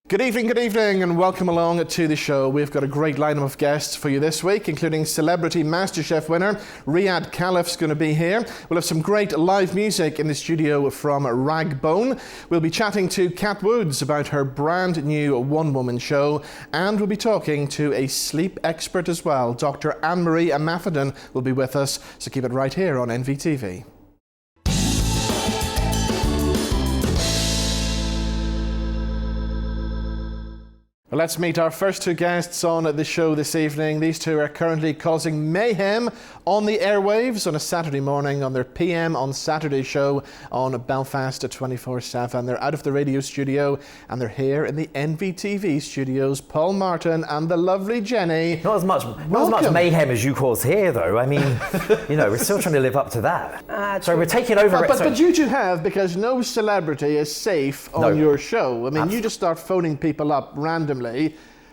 Good evening, and welcome along to the show. We've got a great lineup of guests for you this week, including celebrity Masterchef winner Riyadh Khalaf's going to be here. We'll have some great live music in the studio from Ragbone. We'll be chatting to Cat Woods about her brand new one-woman show, and we'll be talking to a sleep expert as well. Dr. Anne-Marie Imafidon will be with us, so keep it right here on NVTV. Well, let's meet our first two guests on the show this evening. These two are currently causing mayhem on the airwaves on a Saturday morning on their PM on Saturday show on Belfast at 24/7. They're out of the radio studio and they're here in the NVTV studios. Paul Martin and the lovely Jenny. Not as much mayhem as you cause here, though. I mean, you know, we're still trying to live up to that. So we're taking over. But you two have, because no celebrity is safe on your show. I mean, you just start phoning people up randomly.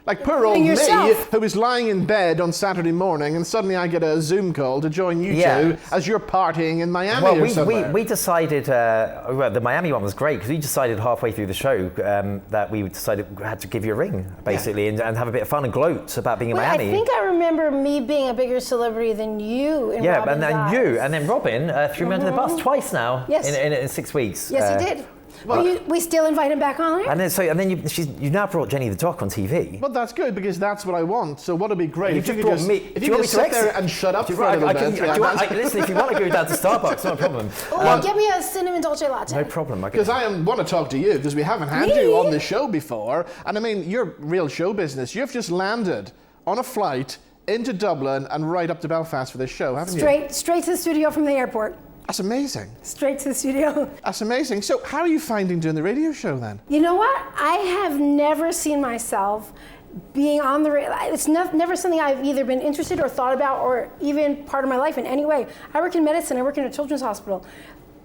Like poor old me, who was lying in bed on Saturday morning, and suddenly I get a Zoom call to join you two as you're partying in Miami or somewhere. We decided, well, the Miami one was great, because we decided halfway through the show that we decided we had to give you a ring, basically, and have a bit of fun and gloat about being in Miami. I think I remember me being a bigger celebrity than you in Robin's eyes. And then Robin threw me under the bus twice now in 6 weeks. Yes, he did. Well, we still invite him back on, right? And then you now brought Jenny the Doc on TV. Well, that's good, because that's what I want. So what would be great if you could just sit there and shut up for a little bit. Listen, if you want to go down to Starbucks, not a problem. Get me a cinnamon dolce latte. No problem. Because I want to talk to you, because we haven't had you on the show before. And I mean, you're real show business. You've just landed on a flight into Dublin and right up to Belfast for this show, haven't you? Straight to the studio from the airport. That's amazing. Straight to the studio. That's amazing. So how are you finding doing the radio show then? You know what? I have never seen myself being on the radio. It's never something I've either been interested or thought about or even part of my life in any way. I work in medicine. I work in a children's hospital.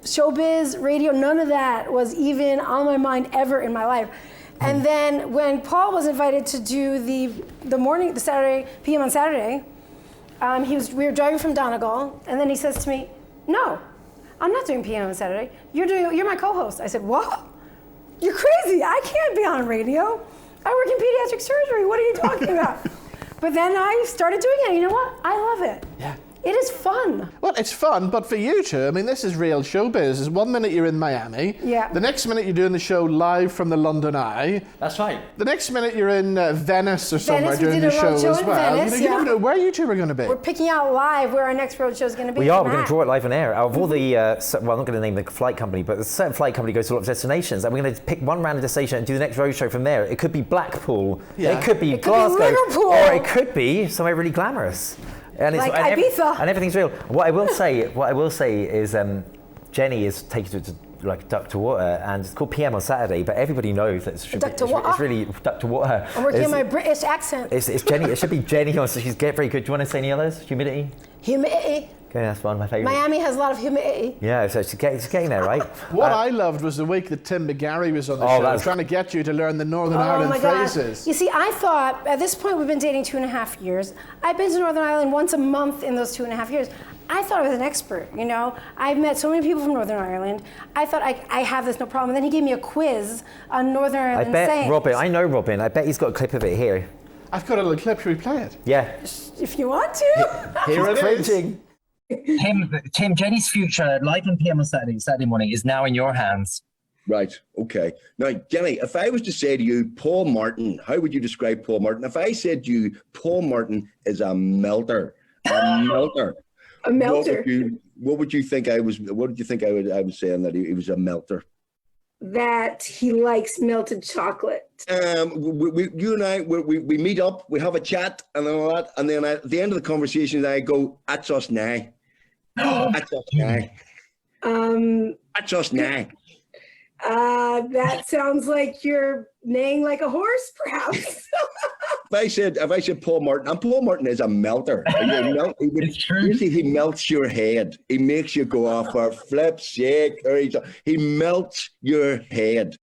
Showbiz, radio, none of that was even on my mind ever in my life. And then when Paul was invited to do the Saturday PM on Saturday, we were driving from Donegal, and then he says to me, "No, I'm not doing PM on Saturday. You're my co-host." I said, "What? You're crazy. I can't be on radio. I work in pediatric surgery. What are you talking about?" But then I started doing it. You know what? I love it. Yeah. It is fun. Well, it's fun, but for you two, I mean, this is real showbiz. 1 minute you're in Miami. Yeah. The next minute you're doing the show live from the London Eye. That's right. The next minute you're in Venice or somewhere doing the show as well. Venice, you never know where you two are going to be. We're picking out live where our next road show is going to be. We are. We're going to draw it live on air. Out of all the, well, I'm not going to name the flight company, but a certain flight company goes to a lot of destinations, and we're going to pick one random destination and do the next road show from there. It could be Blackpool. Yeah. It could be Glasgow. Could be Liverpool. Or it could be somewhere really glamorous. And like Ibiza. And everything's real. What I will say is Jenny is taking it to like duck to water, and it's called PM on Saturday, but everybody knows that it's really duck to water. I'm working on my British accent. It's Jenny. It should be Jenny. So she's very good. Do you want to say any others? Humidity. Okay, that's one of my favourites. Miami has a lot of humidity. Yeah, so she's getting there, right? What I loved was the week that Tim McGarry was on the show, trying to get you to learn the Northern Ireland phrases. You see, I thought, at this point we've been dating 2.5 years. I've been to Northern Ireland once a month in those 2.5 years. I thought I was an expert, you know? I've met so many people from Northern Ireland. I thought I have this no problem. And then he gave me a quiz on Northern Ireland I bet sayings. Robin, I know Robin, I bet he's got a clip of it here. I've got a little clip, should we play it? Yeah. If you want to. Here it is. Tim, Jenny's future, live on PM on Saturday morning, is now in your hands. Right, okay. Now, Jenny, if I was to say to you, Paul Martin, how would you describe Paul Martin? If I said to you, Paul Martin is a melter, A melter. What would you think I was saying that he was a melter? That he likes melted chocolate. You and I, we meet up, we have a chat and all that, and then at the end of the conversation, I go, "That's us now." That's us now. That's us now. That sounds like you're neighing like a horse, perhaps. If I said Paul Martin, and Paul Martin is a melter. It's true. Usually he melts your head. He makes you go off for flip's sake. He melts your head.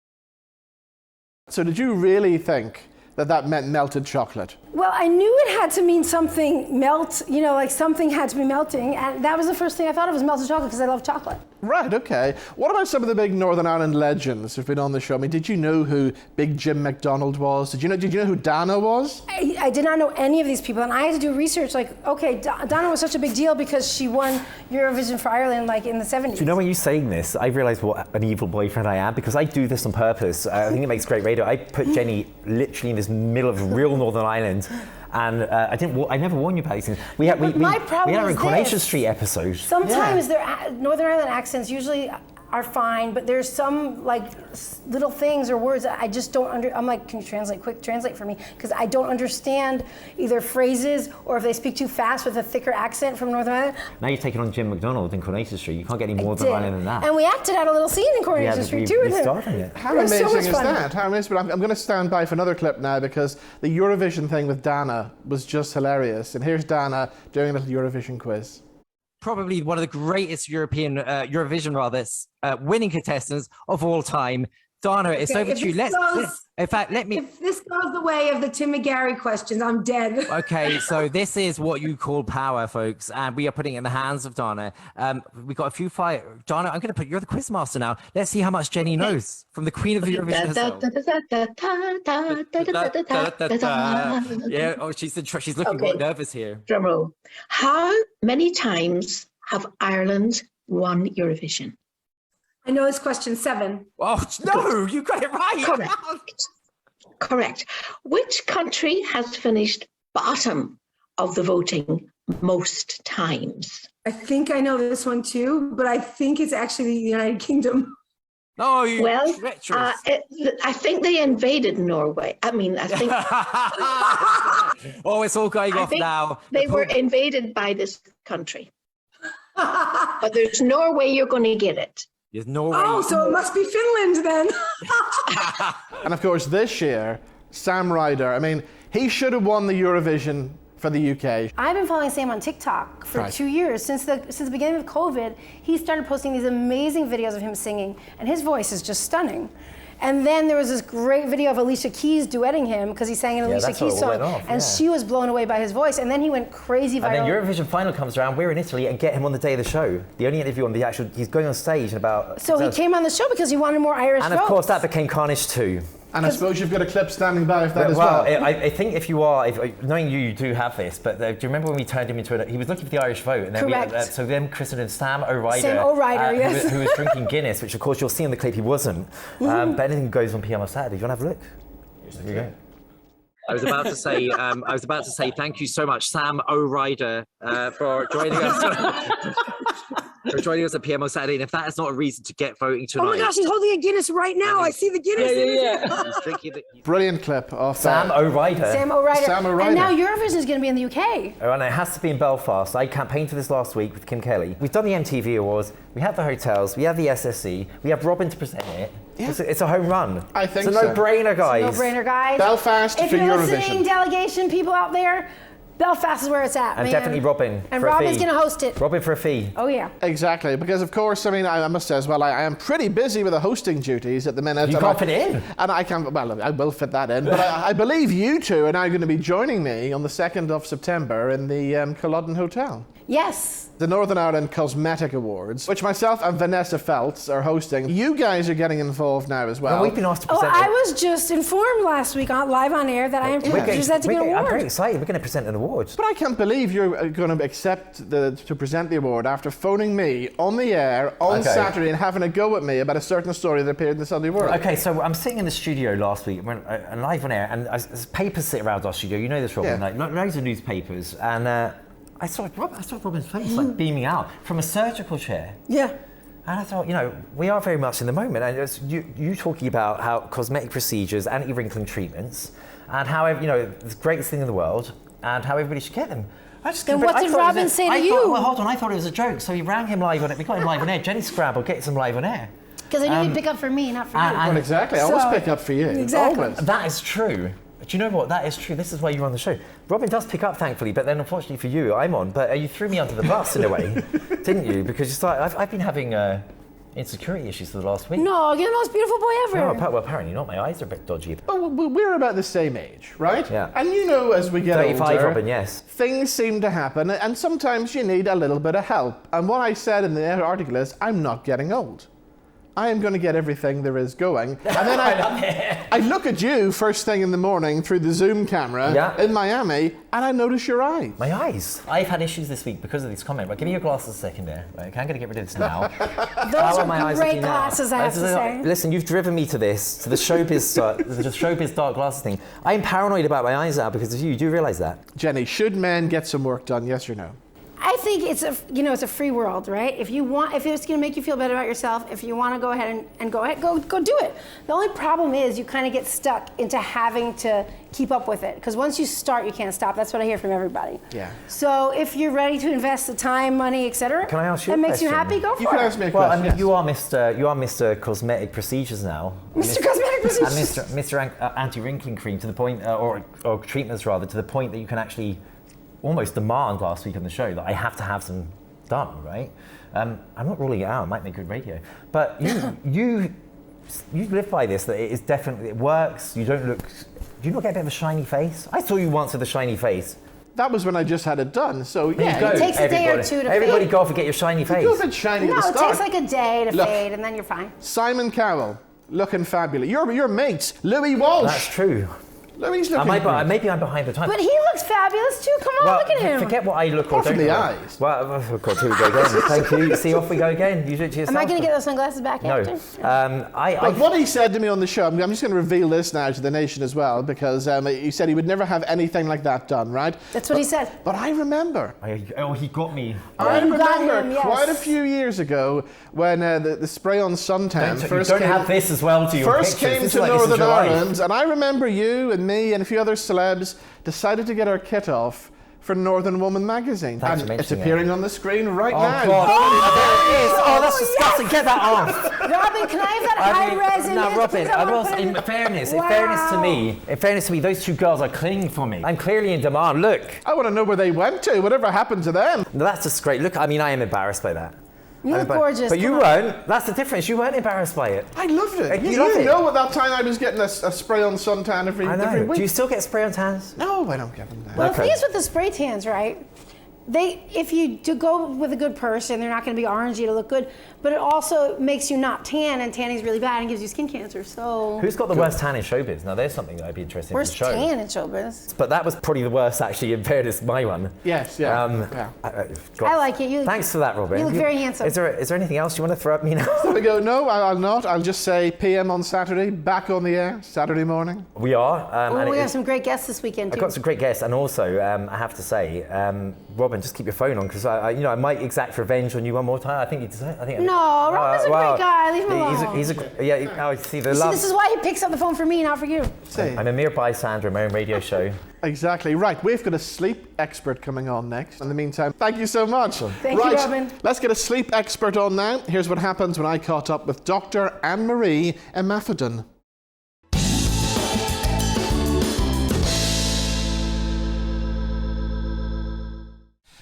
So did you really think that meant melted chocolate? Well, I knew it had to mean something like something had to be melting, and that was the first thing I thought of was melted chocolate because I love chocolate. Right, okay. What about some of the big Northern Ireland legends who've been on the show? I mean, did you know who Big Jim McDonald was? Did you know who Dana was? I did not know any of these people, and I had to do research. Like, okay, Dana was such a big deal because she won Eurovision for Ireland, like in the 70s. Do you know, when you're saying this, I realise what an evil boyfriend I am, because I do this on purpose. I think it makes great radio. I put Jenny literally in this middle of real Northern Ireland. And I never warned you about these things. We had our Coronation Street episode. Sometimes Northern Ireland accents usually are fine, but there's some like little things or words that I just don't I'm like, can you translate for me? Because I don't understand either phrases or if they speak too fast with a thicker accent from Northern Ireland. Now you're taking on Jim McDonald in Coronation Street. You can't get any more Northern Ireland than that. And we acted out a little scene in Coronation Street too. How amazing is that? How amazing! But I'm going to stand by for another clip now because the Eurovision thing with Dana was just hilarious. And here's Dana doing a little Eurovision quiz. Probably one of the greatest Eurovision winning contestants of all time. Dana, it's over to you. If this goes the way of the Tim McGarry questions, I'm dead. Okay, so this is what you call power, folks, and we are putting it in the hands of Dana. We got a few Dana, I'm going to put you're the quiz master now. Let's see how much Jenny knows from the Queen of the Eurovision herself. Yeah, oh, she's looking quite nervous here. Drum roll. How many times have Ireland won Eurovision? I know it's question 7. Oh, no, you got it right. Correct. Which country has finished bottom of the voting most times? I think I know this one too, but I think it's actually the United Kingdom. Oh, I think they invaded Norway. I think... Oh, it's all going off now. They were invaded by this country. But there's no way you're going to get it. There's no way. Oh, so it must be Finland then. And of course, this year, Sam Ryder, I mean, he should have won the Eurovision for the UK. I've been following Sam on TikTok for 2 years. Since the beginning of COVID, he started posting these amazing videos of him singing, and his voice is just stunning. And then there was this great video of Alicia Keys duetting him because he sang an Alicia Keys song, and she was blown away by his voice. And then he went crazy viral. And then Eurovision final comes around. We're in Italy and get him on the day of the show. The only interview on the actual, he's going on stage in about. So he came on the show because he wanted more Irish votes. And of course that became Carnage too. And I suppose you've got a clip standing by of that as well. I think if you are, knowing you do have this, but do you remember when we turned him into he was looking for the Irish vote, and then Correct. so then christened him Sam O'Rider. Sam O'Rider, yes. Who was drinking Guinness, which of course you'll see in the clip he wasn't. But anything goes on PM on Saturday. Do you want to have a look? There you go. I was about to say thank you so much, Sam O'Rider, for joining us. For joining us at PMO Saturday, and if that is not a reason to get voting tonight. Oh my gosh, he's holding a Guinness right now. I see the Guinness. Brilliant clip of Sam O'Rider. Sam O'Rider. Sam O'Rider. And now Eurovision is going to be in the UK. Oh, and it has to be in Belfast. I campaigned for this last week with Kim Kelly. We've done the MTV Awards, we have the hotels, we have the SSE, we have Robin to present it. Yeah. It's a home run. I think it's a no-brainer, guys. It's a no-brainer, guys. Belfast if for you're Eurovision. listening, delegation, people out there, Belfast is where it's at, and man. definitely Robin. And Robin's going to host it. Robin for a fee. Oh, yeah. Exactly, because of course, I mean, I must say as well, I am pretty busy with the hosting duties at the minute. You can't fit it in. And I can, well, I will fit that in, but I believe you two are now going to be joining me on the 2nd of September in the Culloden Hotel. Yes. The Northern Ireland Cosmetic Awards, which myself and Vanessa Feltz are hosting. You guys are getting involved now as well. Well, we've been asked to present I was just informed last week live on air that I am presenting an award. I'm very excited. We're going to present an award. But I can't believe you're going to accept to present the award after phoning me on the air on Saturday and having a go at me about a certain story that appeared in the Sunday World. Okay, so I'm sitting in the studio last week, live on air, and there's papers sit around our studio. You know this, Robin, like loads of newspapers, and I saw Robin's face like beaming out from a surgical chair. Yeah. And I thought, we are very much in the moment. And it's you talking about how cosmetic procedures, anti-wrinkling treatments, and how, the greatest thing in the world, and how everybody should get them. Then what did Robin say to you? Well, hold on, I thought it was a joke. So he rang him live on it. We got him live on air. Jenny scrambled, gets him live on air. Because I knew he'd pick up for me, not for you. Well, exactly. I always pick up for you. Exactly. Always. That is true. Do you know what? That is true. This is why you're on the show. Robin does pick up, thankfully, but then unfortunately for you, I'm on. But you threw me under the bus in a way, didn't you? Because it's like I've been having insecurity issues for the last week. No, you're the most beautiful boy ever. No, well, apparently not. My eyes are a bit dodgy. But we're about the same age, right? Yeah. And you know, as we get 35, older, Robin, yes. things seem to happen, and sometimes you need a little bit of help. And what I said in the article is, I'm not getting old. I am going to get everything there is going. And then I look at you first thing in the morning through the Zoom camera in Miami, and I notice your eyes. My eyes. I've had issues this week because of this comment. Right, give me your glasses a second there. Right, I'm going to get rid of this now. Those are great glasses, I have to say. Listen, you've driven me to this, to the showbiz dark glasses thing. I'm paranoid about my eyes now because of you. Do you realise that? Jenny, should men get some work done, yes or no? I think it's a free world, right? If it's going to make you feel better about yourself, if you want to go ahead and go do it. The only problem is you kind of get stuck into having to keep up with it, because once you start, you can't stop. That's what I hear from everybody. Yeah. So if you're ready to invest the time, money, etc., can I ask you that a makes you question? happy, go for it. You can ask me a question. Well, I mean, yes. you are Mr. Cosmetic Procedures now. Mr. Cosmetic Procedures. And Mr. Anti-wrinkling cream to the point, or treatments rather, to the point that you can actually almost demand last week on the show that I have to have some done, right? I'm not ruling it out, it might make good radio. But you live by this, that it works, you don't look, do you not get a bit of a shiny face? I saw you once with a shiny face. That was when I just had it done, so yeah. It takes a day or two to Everybody fade. go off and get your shiny face. You go a bit shiny at the No, it start. takes like a day to fade, and then you're fine. Simon Cowell, looking fabulous. Your mate, Louis Walsh. That's true. Louis looking Maybe I'm behind the time. But he looks fabulous too. Come on, look at him. Forget what I look or Apart don't from the look. eyes. Well, oh God, here we go again. Thank you. See, off we go again. You do it to yourself. Am I going to get those sunglasses back after? But what he said to me on the show, I'm just going to reveal this now to the nation as well, because he said he would never have anything like that done, right? That's what he said. But I remember. He got me. I remember him, yes. quite a few years ago when the spray-on suntan first came. Have this as well to your First pictures. came to Northern Ireland, and I remember you and me and a few other celebs decided to get our kit off for Northern Woman magazine. Thanks and for it's mentioning appearing on the screen right now. God. There it is. Oh, that's disgusting. Yes. Get that off. Robin, can I have that high-res image? No, Robin, Please, in fairness to me, those two girls are clinging for me. I'm clearly in demand. Look. I want to know where they went to, whatever happened to them. No, that's just great. Look, I mean, I am embarrassed by that. You look gorgeous. But you weren't. That's the difference. You weren't embarrassed by it. I loved it. You You loved it. know at that time I was getting a spray-on suntan every week. Do you still get spray on tans? No, I don't get them now. Well, the thing is with the spray tans, right? If you do go with a good person, they're not going to be orangey to look good, but it also makes you not tan, and tanning is really bad and gives you skin cancer. So who's got the worst tan in showbiz? Now, there's something that I'd be interested in to show. Worst tan in showbiz? But that was probably the worst, actually, in fairness, my one. Yes, yeah. I like it. Thanks for that, Robin. You look very handsome. Is there anything else you want to throw at me now? There we go. No, I'll not. I'll just say PM on Saturday, back on the air, Saturday morning. We are. We have some great guests this weekend, too. I've got some great guests, and also, I have to say, Robin, just keep your phone on, because I might exact revenge on you one more time. I think you deserve. No, Robin's a great guy. Leave him alone. He's see the love. This is why he picks up the phone for me, not for you. I'm a mere bystander in my own radio show. Exactly. Right, we've got a sleep expert coming on next. In the meantime, thank you so much. Thank you, Robin. Let's get a sleep expert on now. Here's what happens when I caught up with Dr. Anne-Marie Imafidon.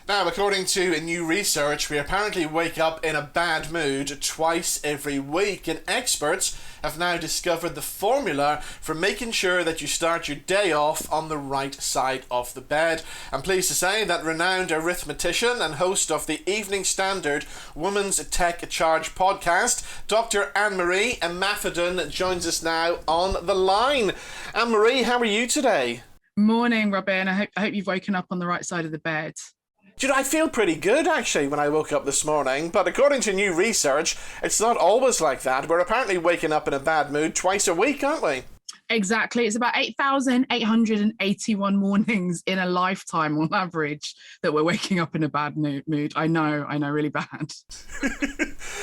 Now, according to new research, we apparently wake up in a bad mood twice every week, and experts have now discovered the formula for making sure that you start your day off on the right side of the bed. I'm pleased to say that renowned arithmetician and host of the Evening Standard Women's Tech Charge podcast, Dr. Anne-Marie Imafidon, joins us now on the line. Anne-Marie, how are you today? Morning, Robin. I hope you've woken up on the right side of the bed. Do you know, I feel pretty good actually when I woke up this morning, but according to new research, it's not always like that. We're apparently waking up in a bad mood twice a week, aren't we? Exactly. It's about 8,881 mornings in a lifetime on average that we're waking up in a bad mood. I know, really bad.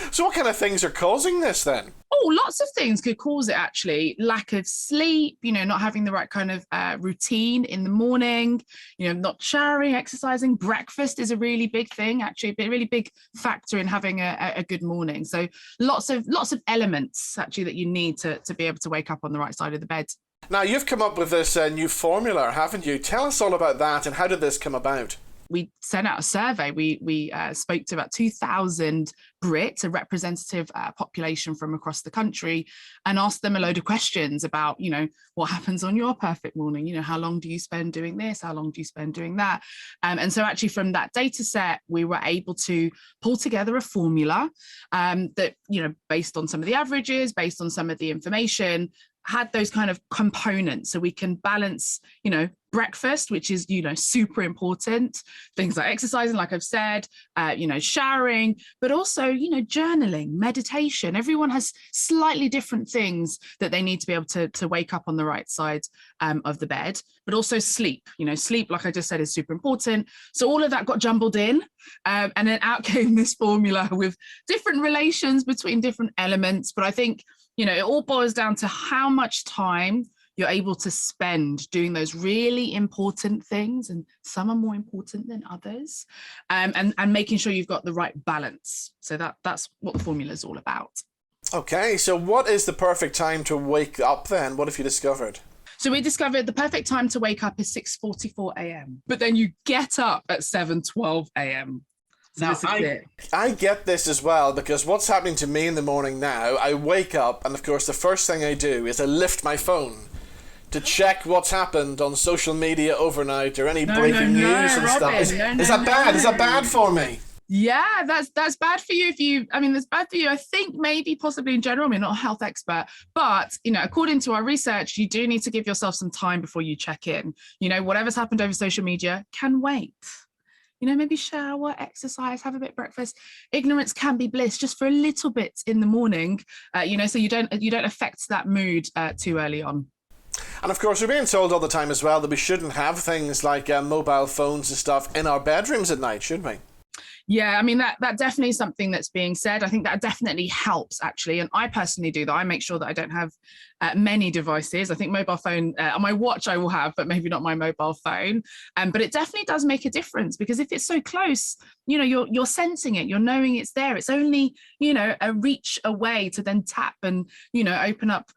So what kind of things are causing this then? Oh, lots of things could cause it, actually. Lack of sleep, not having the right kind of routine in the morning, not showering, exercising. Breakfast is a really big thing, actually, a really big factor in having a good morning. So lots of elements, actually, that you need to be able to wake up on the right side of the bed. Now, you've come up with this new formula, haven't you? Tell us all about that, and how did this come about? we sent out a survey. We spoke to about 2,000 Brits, a representative population from across the country, and asked them a load of questions about, you know, what happens on your perfect morning? You know, how long do you spend doing this? How long do you spend doing that? And so actually from that data set, we were able to pull together a formula that, you know, based on some of the averages, based on some of the information, had those kind of components, so we can balance, you know, breakfast, which is, you know, super important, things like exercising, like I've said, you know, showering, but also, you know, journaling, meditation. Everyone has slightly different things that they need to be able to wake up on the right side of the bed, but also sleep. You know, sleep, like I just said, is super important. So all of that got jumbled in, and then out came this formula with different relations between different elements. But I think, you know, it all boils down to how much time you're able to spend doing those really important things, and some are more important than others, and making sure you've got the right balance. So that's what the formula is all about. Okay, so what is the perfect time to wake up then? What have you discovered? So we discovered the perfect time to wake up is 6:44 a.m. But then you get up at 7:12 a.m. So now, I get this as well, because what's happening to me in the morning now, I wake up and of course the first thing I do is I lift my phone to check what's happened on social media overnight or any breaking news and stuff. Is that bad? Is that bad for me? Yeah, that's bad for you that's bad for you. I think maybe possibly in general, I'm not a health expert, but, you know, according to our research, you do need to give yourself some time before you check in. You know, whatever's happened over social media can wait. You know, maybe shower, exercise, have a bit of breakfast. Ignorance can be bliss, just for a little bit in the morning, you know, so you don't affect that mood too early on. And of course, we're being told all the time as well that we shouldn't have things like mobile phones and stuff in our bedrooms at night, should we? Yeah, I mean, that definitely is something that's being said. I think that definitely helps, actually. And I personally do that. I make sure that I don't have many devices. I think mobile phone, on my watch I will have, but maybe not my mobile phone. But it definitely does make a difference, because if it's so close, you know, you're sensing it, you're knowing it's there. It's only, you know, a reach away to then tap and, you know, open up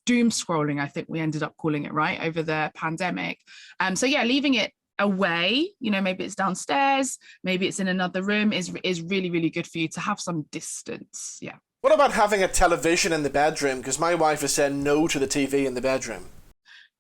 doom scrolling, I think we ended up calling it, right, over the pandemic. So yeah, leaving it away, you know, maybe it's downstairs, maybe it's in another room, is really, really good for you to have some distance. Yeah. What about having a television in the bedroom? Because my wife has said no to the TV in the bedroom.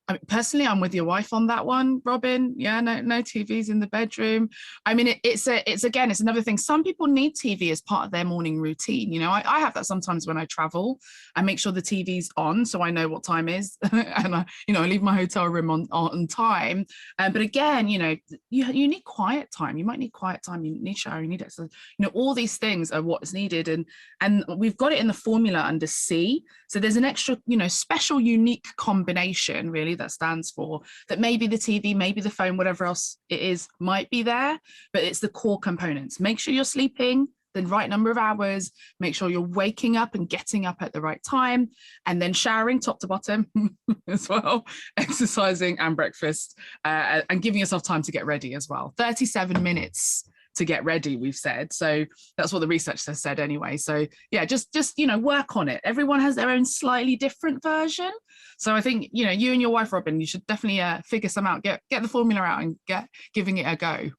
I mean, personally, I'm with your wife on that one, Robin. Yeah, no TVs in the bedroom. I mean, it's another thing. Some people need TV as part of their morning routine. You know, I have that sometimes when I travel. I make sure the TV's on so I know what time is, and I leave my hotel room on time. But again, you know, you need quiet time. You might need quiet time. You need shower. You need exercise. You know, all these things are what is needed, and we've got it in the formula under C. So there's an extra, you know, special, unique combination really that stands for that. Maybe the TV, maybe the phone, whatever else it is might be there, but it's the core components. Make sure you're sleeping the right number of hours, make sure you're waking up and getting up at the right time, and then showering top to bottom as well, exercising and breakfast, and giving yourself time to get ready as well. 37 minutes to get ready, we've said. So that's what the research has said anyway. So yeah, just you know, work on it. Everyone has their own slightly different version. So I think, you know, you and your wife, Robin, you should definitely figure some out, get the formula out and get giving it a go.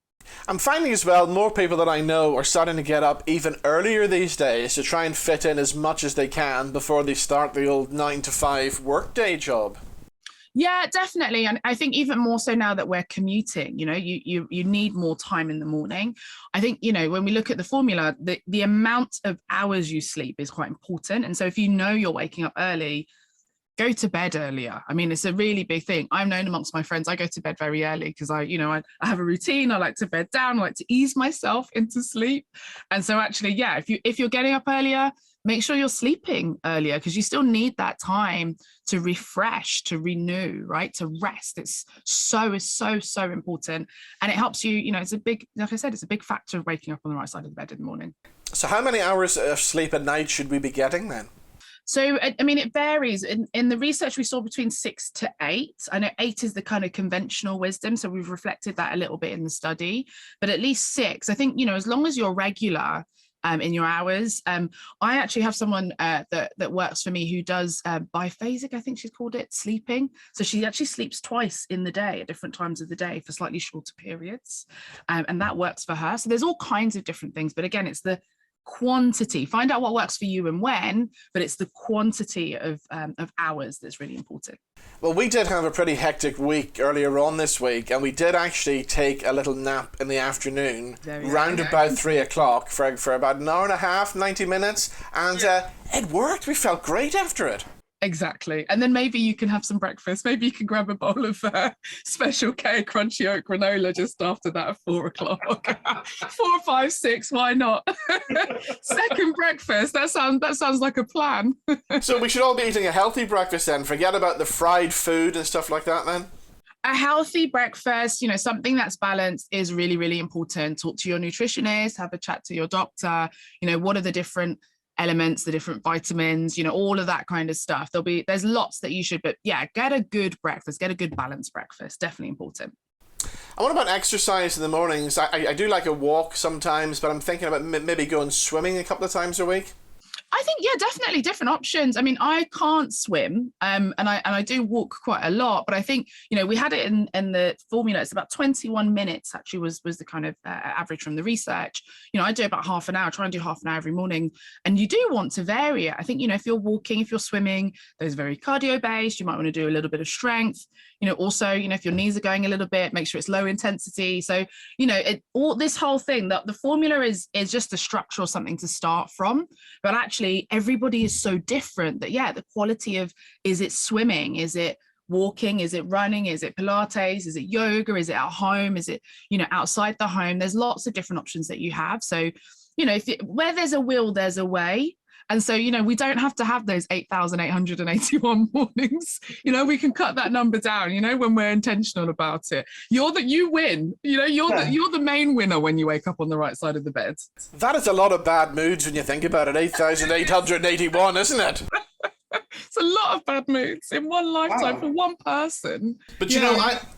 I'm finding as well, more people that I know are starting to get up even earlier these days to try and fit in as much as they can before they start the old 9 to 5 workday job. Yeah, definitely. And I think even more so now that we're commuting, you know, you need more time in the morning. I think, you know, when we look at the formula, the amount of hours you sleep is quite important. And so if you know you're waking up early, go to bed earlier. I mean, it's a really big thing. I'm known amongst my friends, I go to bed very early because I have a routine. I like to bed down, I like to ease myself into sleep. And so actually, yeah, if you're getting up earlier, make sure you're sleeping earlier, because you still need that time to refresh, to renew, right? To rest. It's so important. And it helps you, you know, it's a big, like I said, it's a big factor of waking up on the right side of the bed in the morning. So how many hours of sleep at night should we be getting then? So, I mean, it varies. In the research, we saw between 6 to 8. I know 8 is the kind of conventional wisdom, so we've reflected that a little bit in the study, but at least 6. I think, you know, as long as you're regular, in your hours. I actually have someone that works for me who does biphasic, I think she's called it, sleeping. So she actually sleeps twice in the day at different times of the day for slightly shorter periods. And that works for her. So there's all kinds of different things. But again, it's the quantity. Find out what works for you and when, but it's the quantity of hours that's really important. Well, we did have a pretty hectic week earlier on this week, and we did actually take a little nap in the afternoon, round about 3 o'clock for about an hour and a half, 90 minutes, and it worked. We felt great after it. Exactly. And then maybe you can have some breakfast. Maybe you can grab a bowl of Special K crunchy oat granola just after that at 4 o'clock. 4, 5, 6, why not? Second breakfast. That sounds like a plan. So we should all be eating a healthy breakfast then. Forget about the fried food and stuff like that then. A healthy breakfast, something that's balanced is really, really important. Talk to your nutritionist, have a chat to your doctor. What are the different elements, the different vitamins, all of that kind of stuff. There's lots that you should, but yeah, get a good breakfast, get a good balanced breakfast. Definitely important. And what about exercise in the mornings? I do like a walk sometimes, but I'm thinking about maybe going swimming a couple of times a week. I think, yeah, definitely different options. I mean, I can't swim, and I do walk quite a lot, but I think, we had it in the formula. It's about 21 minutes actually was the kind of average from the research. I do about half an hour, try and do half an hour every morning. And you do want to vary it. I think, if you're walking, if you're swimming, those very cardio based, you might want to do a little bit of strength. Also, if your knees are going a little bit, make sure it's low intensity. So, all this whole thing, that the formula is just a structure or something to start from, but actually everybody is so different that, the quality of, is it swimming? Is it walking? Is it running? Is it Pilates? Is it yoga? Is it at home? Is it, outside the home? There's lots of different options that you have. So, where there's a will, there's a way. And so, we don't have to have those 8,881 mornings. We can cut that number down, when we're intentional about it. You win. You're the main winner when you wake up on the right side of the bed. That is a lot of bad moods when you think about it. 8,881, isn't it? It's a lot of bad moods in one lifetime for one person. But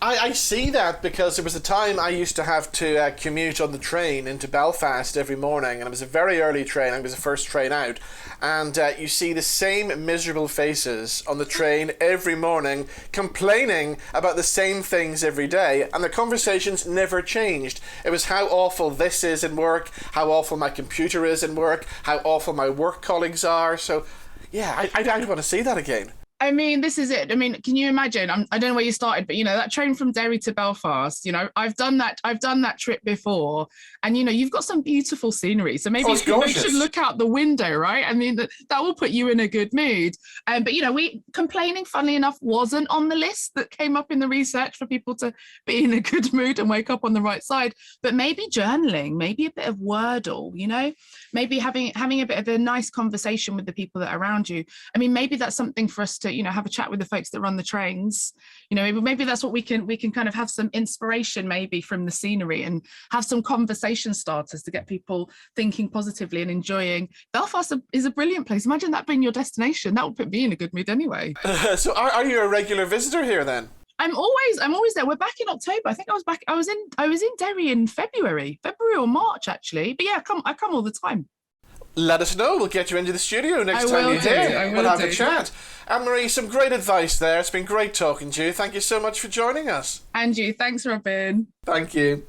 I see that because there was a time I used to have to commute on the train into Belfast every morning, and it was a very early train. It was the first train out, and you see the same miserable faces on the train every morning complaining about the same things every day, and the conversations never changed. It was how awful this is in work, how awful my computer is in work, how awful my work colleagues are. So yeah, I'd want to see that again. I mean, this is it. I mean, can you imagine? I don't know where you started, but that train from Derry to Belfast. I've done that trip before, and you've got some beautiful scenery. So maybe you should look out the window, right? I mean, that will put you in a good mood. But we complaining, funnily enough, wasn't on the list that came up in the research for people to be in a good mood and wake up on the right side. But maybe journaling, maybe a bit of Wordle, maybe having a bit of a nice conversation with the people that are around you. I mean, maybe that's something for us to have a chat with the folks that run the trains. Maybe that's what we can kind of have some inspiration maybe from the scenery and have some conversation starters to get people thinking positively and enjoying. Belfast is a brilliant place. Imagine that being your destination. That would put me in a good mood anyway. So are you a regular visitor here then? I'm always there. We're back in October. I think I was in Derry in February or March actually. But yeah, I come all the time. Let us know. We'll get you into the studio next time you're here. We'll have a chat. Anne-Marie, some great advice there. It's been great talking to you. Thank you so much for joining us. And you. Thanks, Robin. Thank you.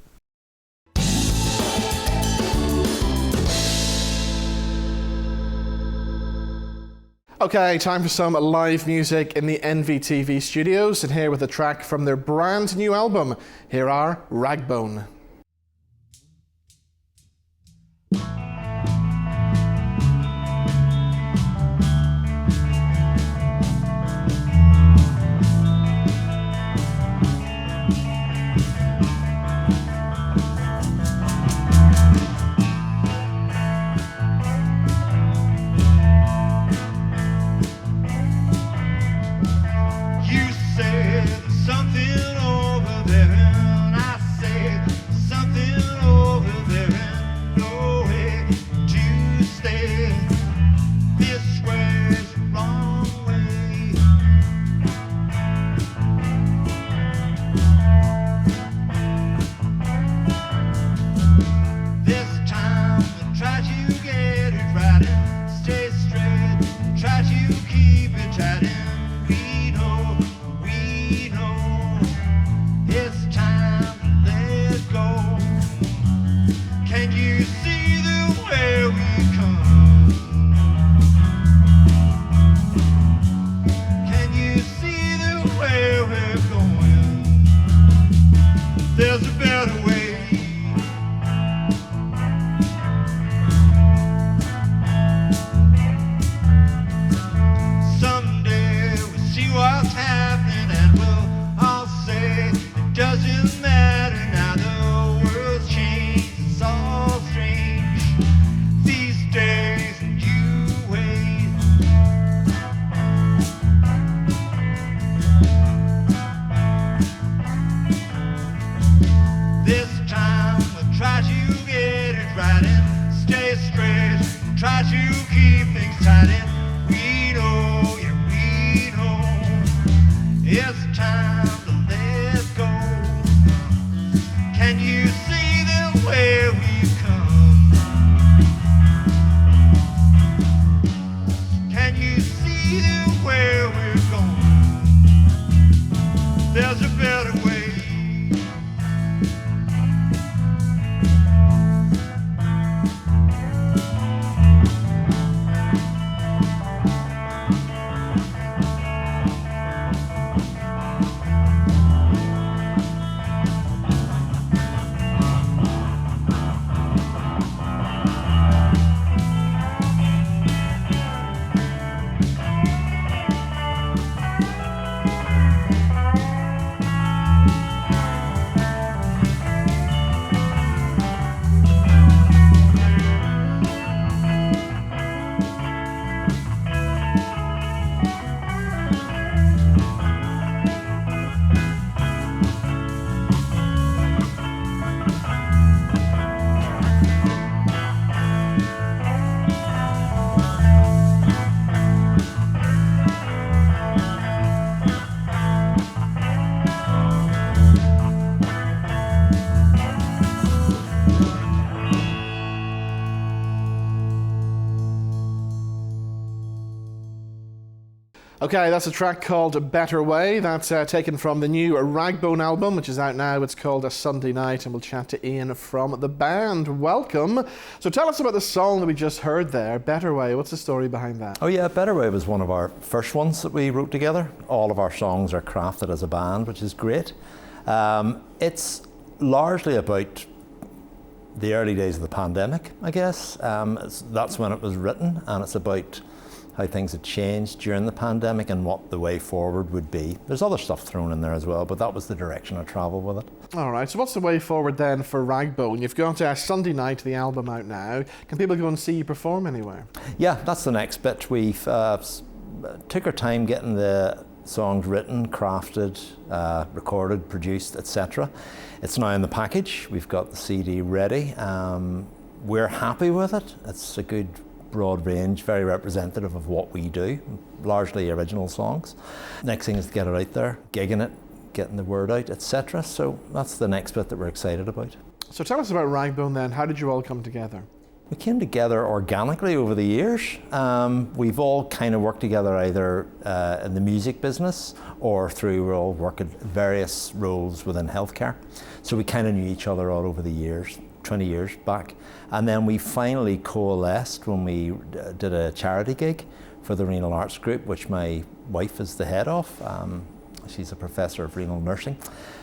Okay, time for some live music in the NVTV studios, and here with a track from their brand new album. Here are Ragbone. Something over there, and I said Okay, that's a track called Better Way. That's taken from the new Ragbone album, which is out now. It's called A Sunday Night, and we'll chat to Ian from the band. Welcome. So tell us about the song that we just heard there, Better Way. What's the story behind that? Oh yeah, Better Way was one of our first ones that we wrote together. All of our songs are crafted as a band, which is great. It's largely about the early days of the pandemic, I guess. That's when it was written, and it's about how things had changed during the pandemic and what the way forward would be. There's other stuff thrown in there as well, but that was the direction I travelled with it. All right, so what's the way forward then for Ragbone? You've got Sunday Night, the album out now. Can people go and see you perform anywhere? Yeah, that's the next bit. We've took our time getting the songs written, crafted, recorded, produced, etc. It's now in the package. We've got the CD ready. We're happy with it. It's a good broad range, very representative of what we do, largely original songs. Next thing is to get it out there, gigging it, getting the word out, etc. So that's the next bit that we're excited about. So tell us about Ragbone then. How did you all come together? We came together organically over the years. We've all kind of worked together either in the music business or through we all work at various roles within healthcare. So we kind of knew each other all over the years, 20 years back. And then we finally coalesced when we did a charity gig for the Renal Arts Group, which my wife is the head of. She's a professor of renal nursing.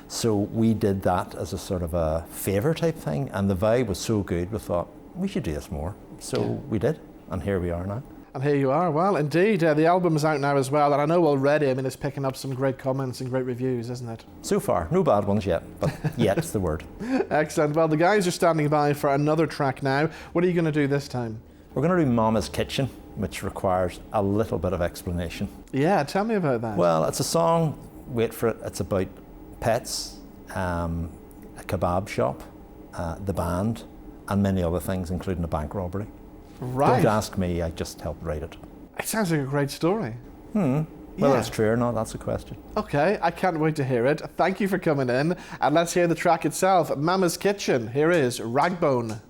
So we did that as a sort of a favour type thing, and the vibe was so good we thought we should do this more. So we did, and here we are now. And here you are. Well, indeed, the album's out now as well, and I know already, it's picking up some great comments and great reviews, isn't it? So far, no bad ones yet, but yet's the word. Excellent. Well, the guys are standing by for another track now. What are you going to do this time? We're going to do Mama's Kitchen, which requires a little bit of explanation. Yeah, tell me about that. Well, it's a song, wait for it, it's about pets, a kebab shop, the band, and many other things, including a bank robbery. Right. Don't ask me, I just helped write it. It sounds like a great story. Whether it's true or not, that's a question. Okay, I can't wait to hear it. Thank you for coming in, and let's hear the track itself, Mama's Kitchen. Here is Ragbone.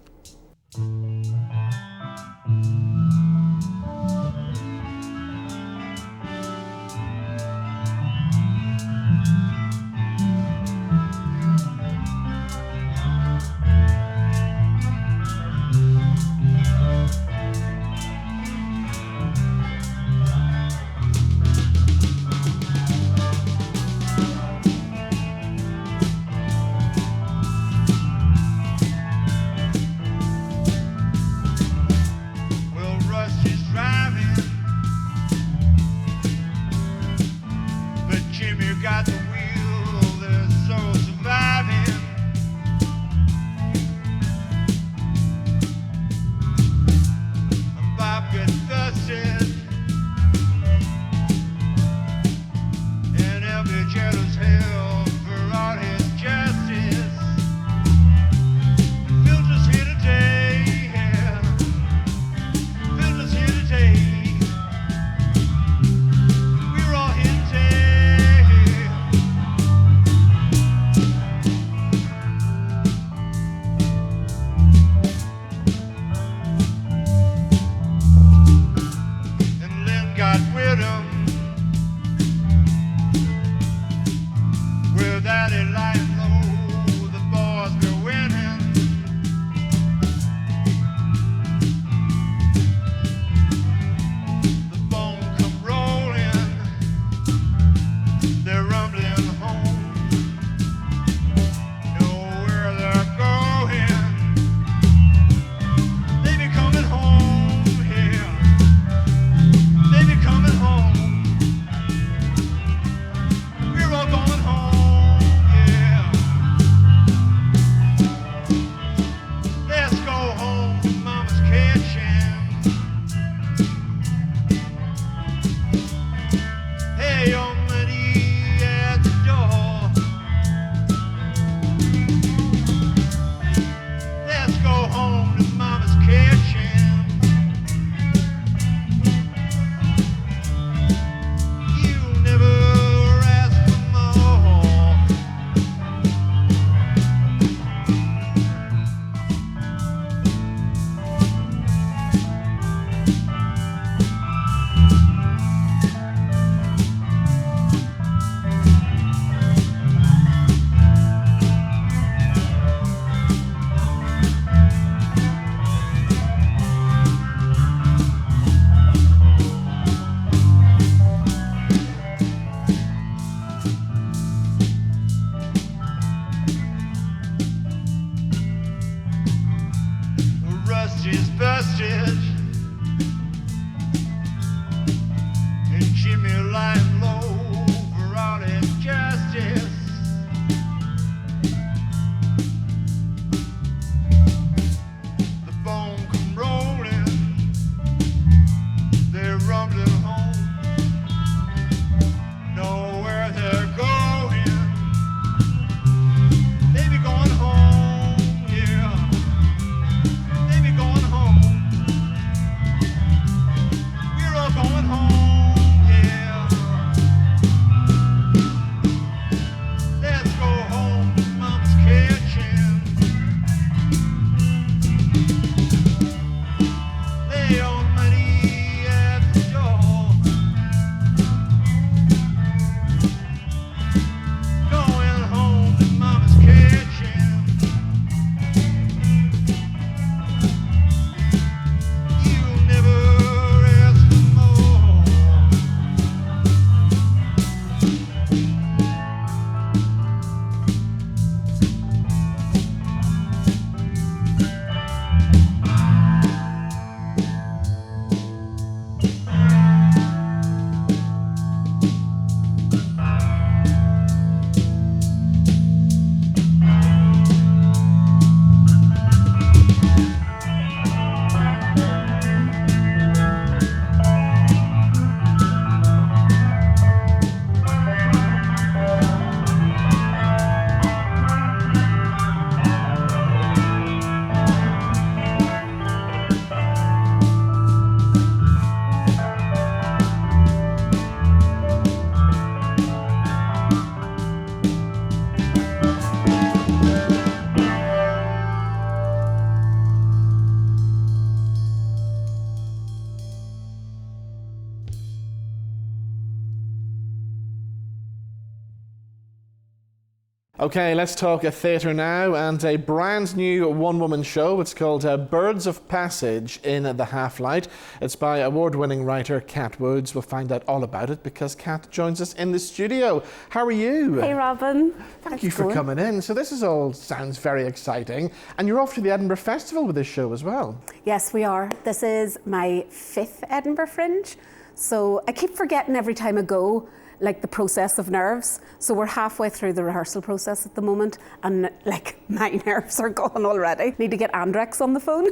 Okay, let's talk a theatre now, and a brand new one-woman show. It's called Birds of Passage in the Half-Light. It's by award-winning writer Cat Woods. We'll find out all about it because Cat joins us in the studio. How are you? Hey, Robin. Thank you for coming in. So this sounds very exciting, and you're off to the Edinburgh Festival with this show as well. Yes, we are. This is my 5th Edinburgh Fringe, so I keep forgetting every time I go, like the process of nerves. So we're halfway through the rehearsal process at the moment, and like my nerves are gone already. Need to get Andrex on the phone.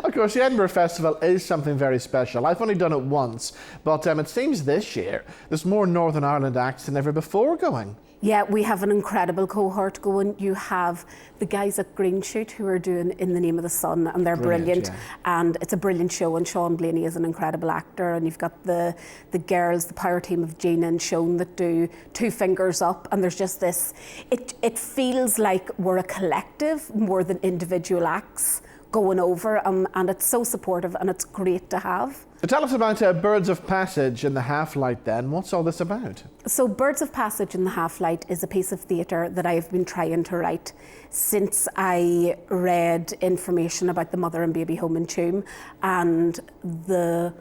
Of course, the Edinburgh Festival is something very special. I've only done it once, but it seems this year there's more Northern Ireland acts than ever before going. Yeah, we have an incredible cohort going. You have the guys at Green Shoot who are doing In the Name of the Sun, and they're brilliant. Yeah. And it's a brilliant show, and Sean Blaney is an incredible actor. And you've got the girls, the power team of Gina and Sean that do Two Fingers Up. And there's just this, it feels like we're a collective more than individual acts going over, and it's so supportive and it's great to have. So tell us about Birds of Passage in the Half-Light then. What's all this about? So Birds of Passage in the Half-Light is a piece of theatre that I've been trying to write since I read information about the mother and baby home in Tuam and the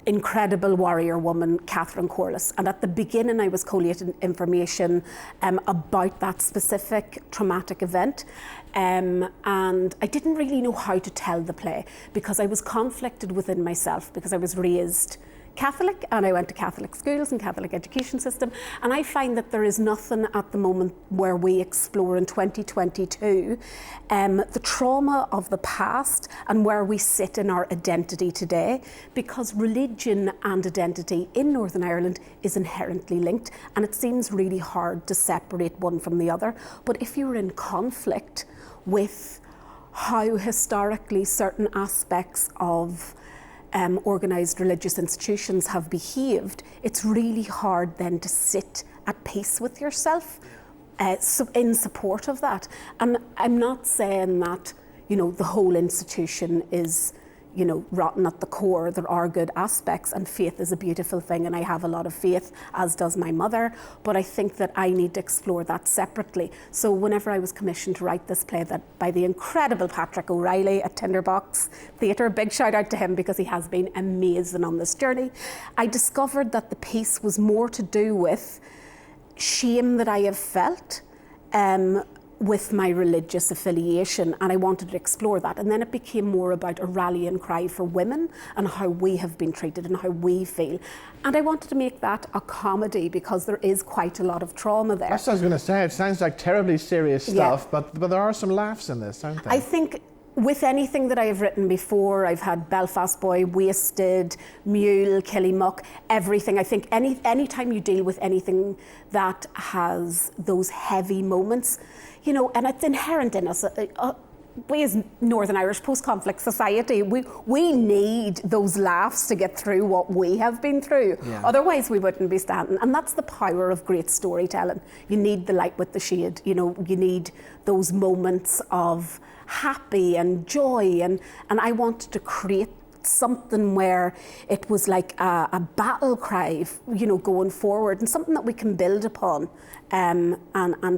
incredible warrior woman, Catherine Corliss. And at the beginning, I was collating information about that specific traumatic event. And I didn't really know how to tell the play because I was conflicted within myself because I was raised Catholic and I went to Catholic schools and Catholic education system, and I find that there is nothing at the moment where we explore in 2022 the trauma of the past and where we sit in our identity today, because religion and identity in Northern Ireland is inherently linked, and it seems really hard to separate one from the other. But if you're in conflict with how historically certain aspects of organised religious institutions have behaved, it's really hard then to sit at peace with yourself in support of that. And I'm not saying that, the whole institution is, rotten at the core. There are good aspects, and faith is a beautiful thing, and I have a lot of faith, as does my mother, but I think that I need to explore that separately. So whenever I was commissioned to write this play that by the incredible Patrick O'Reilly at Tinderbox Theatre, big shout out to him because he has been amazing on this journey, I discovered that the piece was more to do with shame that I have felt with my religious affiliation, and I wanted to explore that. And then it became more about a rallying cry for women and how we have been treated and how we feel. And I wanted to make that a comedy because there is quite a lot of trauma there. That's what I was going to say. It sounds like terribly serious stuff, but there are some laughs in this, aren't there? I think with anything that I have written before, I've had Belfast Boy, Wasted, Mule, Killymuck, everything. I think any time you deal with anything that has those heavy moments, and it's inherent in us. We as Northern Irish post-conflict society, we need those laughs to get through what we have been through. Yeah. Otherwise we wouldn't be standing. And that's the power of great storytelling. You need the light with the shade. You need those moments of happy and joy. And I wanted to create something where it was like a battle cry, going forward, and something that we can build upon and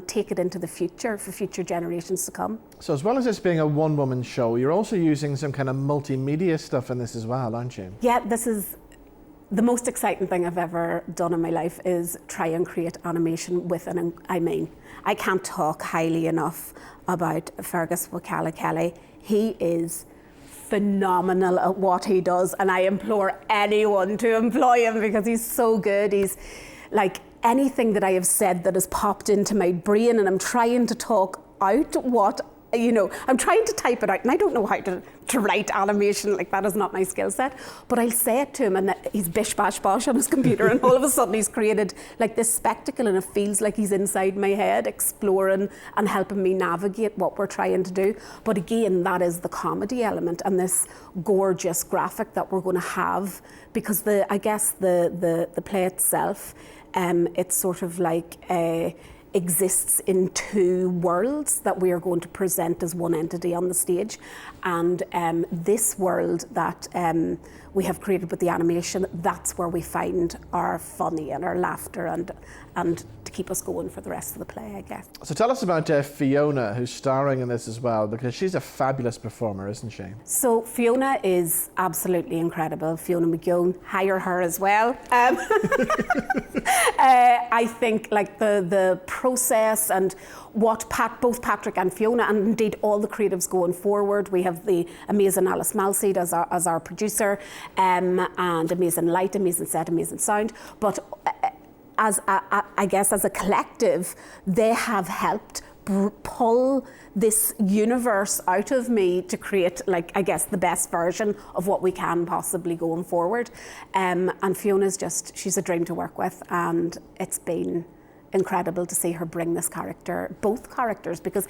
take it into the future for future generations to come. So as well as this being a one-woman show, you're also using some kind of multimedia stuff in this as well, aren't you? Yeah, this is the most exciting thing I've ever done in my life, is try and create animation with I can't talk highly enough about Fergus Wakala Kelly. He is phenomenal at what he does, and I implore anyone to employ him because he's so good. He's like anything that I have said that has popped into my brain, and I'm trying to talk out what I'm trying to type it out, and I don't know how to write animation. Like, that is not my skill set, but I'll say it to him and he's bish bash bosh on his computer and all of a sudden he's created like this spectacle, and it feels like he's inside my head exploring and helping me navigate what we're trying to do. But again, that is the comedy element and this gorgeous graphic that we're going to have, because I guess the play itself, it's sort of like exists in two worlds that we are going to present as one entity on the stage. And this world that we have created with the animation, that's where we find our funny and our laughter and to keep us going for the rest of the play, I guess. So tell us about Fiona, who's starring in this as well, because she's a fabulous performer, isn't she? So Fiona is absolutely incredible. Fiona Mcgill, hire her as well. I think like the process and what both Patrick and Fiona, and indeed all the creatives going forward. We have the amazing Alice Malseed as our producer, and amazing light, amazing set, amazing sound. But I guess as a collective, they have helped pull this universe out of me to create, like, I guess, the best version of what we can possibly going forward. And Fiona's she's a dream to work with, and it's been incredible to see her bring this character, both characters, because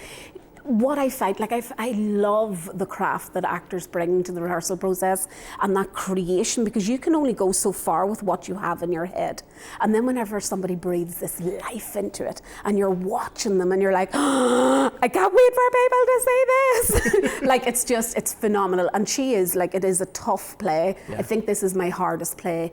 what I find, like I love the craft that actors bring to the rehearsal process and that creation, because you can only go so far with what you have in your head. And then whenever somebody breathes this life into it and you're watching them and you're like, oh, I can't wait for people to see this. Like, it's phenomenal. And she is, like, it is a tough play. Yeah. I think this is my hardest play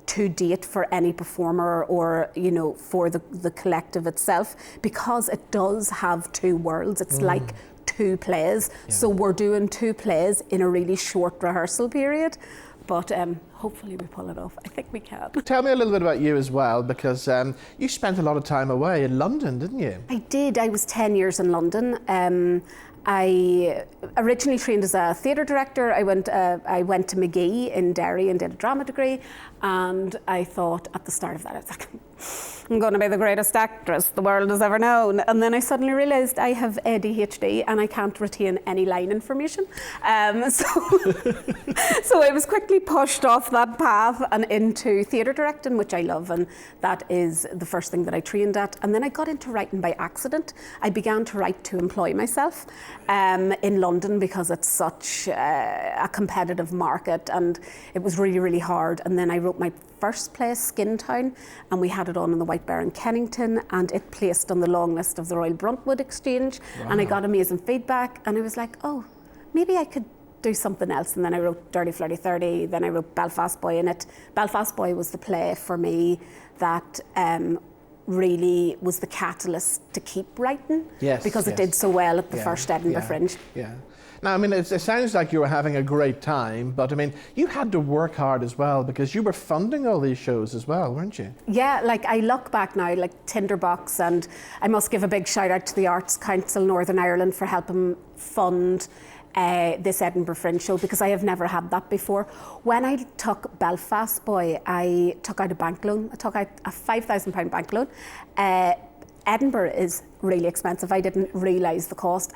to date for any performer, or for the collective itself, because it does have two worlds. It's like two plays. Yeah. So we're doing two plays in a really short rehearsal period, but hopefully we pull it off. I think we can. Tell me a little bit about you as well, because you spent a lot of time away in London, didn't you? I did. I was 10 years in London. I originally trained as a theatre director. I went to McGee in Derry and did a drama degree, and I thought at the start of that, I was like, I'm going to be the greatest actress the world has ever known. And then I suddenly realised I have ADHD and I can't retain any line information. So I was quickly pushed off that path and into theatre directing, which I love, and that is the first thing that I trained at. And then I got into writing by accident. I began to write to employ myself in London, because it's such a competitive market, and it was really, really hard. And then I wrote my first play, Skin Town, and we had it on in the White Bear in Kennington, and it placed on the long list of the Royal Bruntwood Exchange. Wow. And I got amazing feedback, and I was like, oh, maybe I could do something else. And then I wrote Dirty Flirty 30, then I wrote Belfast Boy in it. Belfast Boy was the play for me that really was the catalyst to keep writing, because it did so well at the first Edinburgh Fringe. Yeah. Now, I mean, it sounds like you were having a great time, but I mean, you had to work hard as well, because you were funding all these shows as well, weren't you? Yeah, like I look back now, like Tinderbox, and I must give a big shout out to the Arts Council Northern Ireland for helping fund this Edinburgh Fringe show, because I have never had that before. When I took Belfast Boy, I took out a bank loan. I took out a £5,000 bank loan. Edinburgh is really expensive. I didn't realise the cost.